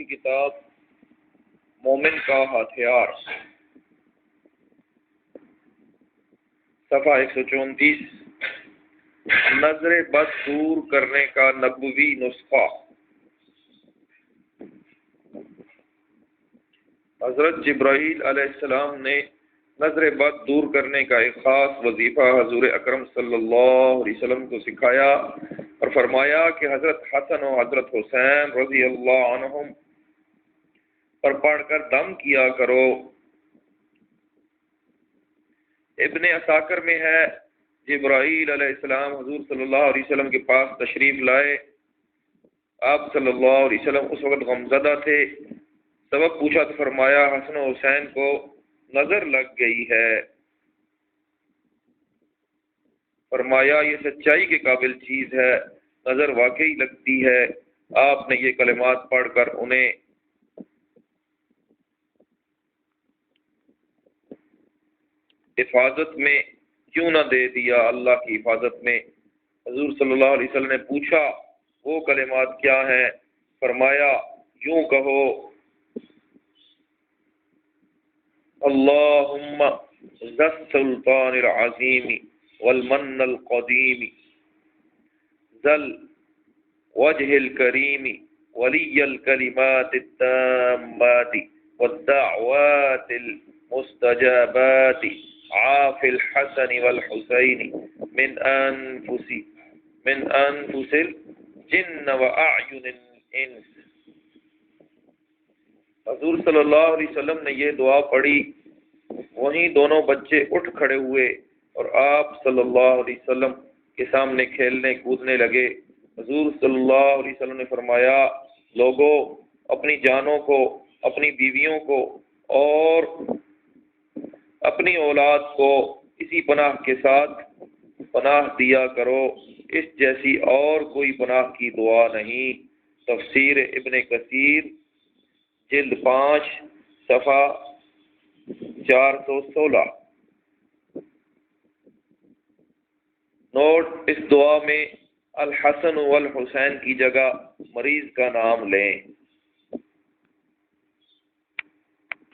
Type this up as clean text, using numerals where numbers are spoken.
کی کتاب مومن کا ہتھیار، صفحہ 134، نظر بد دور کرنے کا نبوی نسخہ۔ حضرت جبریل علیہ السلام نے نظر بد دور کرنے کا ایک خاص وظیفہ حضور اکرم صلی اللہ علیہ وسلم کو سکھایا اور فرمایا کہ حضرت حسن و حضرت حسین رضی اللہ عنہم پر پڑھ کر دم کیا کرو۔ ابن عساکر میں ہے، جبرائیل علیہ السلام حضور صلی اللہ علیہ وسلم کے پاس تشریف لائے۔ آپ صلی اللہ علیہ وسلم اس وقت غمزدہ تھے۔ سبب پوچھا تو فرمایا حسن و حسین کو نظر لگ گئی ہے۔ فرمایا یہ سچائی کے قابل چیز ہے، نظر واقعی لگتی ہے۔ آپ نے یہ کلمات پڑھ کر انہیں حفاظت میں کیوں نہ دے دیا، اللہ کی حفاظت میں۔ حضور صلی اللہ علیہ وسلم نے پوچھا وہ کلمات کیا ہیں؟ فرمایا یوں کہو، اللہم ذا السلطان العظیم والمن القدیم ذا الوجہ الکریم ولی الکلمات التامات والدعوات المستجابات عاف الحسن والحسین من انفس الجن واعین الانس۔ حضور صلی اللہ علیہ وسلم نے یہ دعا پڑھی، وہیں دونوں بچے اٹھ کھڑے ہوئے اور آپ صلی اللہ علیہ وسلم کے سامنے کھیلنے کودنے لگے۔ حضور صلی اللہ علیہ وسلم نے فرمایا، لوگوں اپنی جانوں کو، اپنی بیویوں کو اور اپنی اولاد کو اسی پناہ کے ساتھ پناہ دیا کرو، اس جیسی اور کوئی پناہ کی دعا نہیں۔ تفسیر ابن کثیر جلد 5 صفحہ 416۔ نوٹ، اس دعا میں الحسن والحسین کی جگہ مریض کا نام لیں۔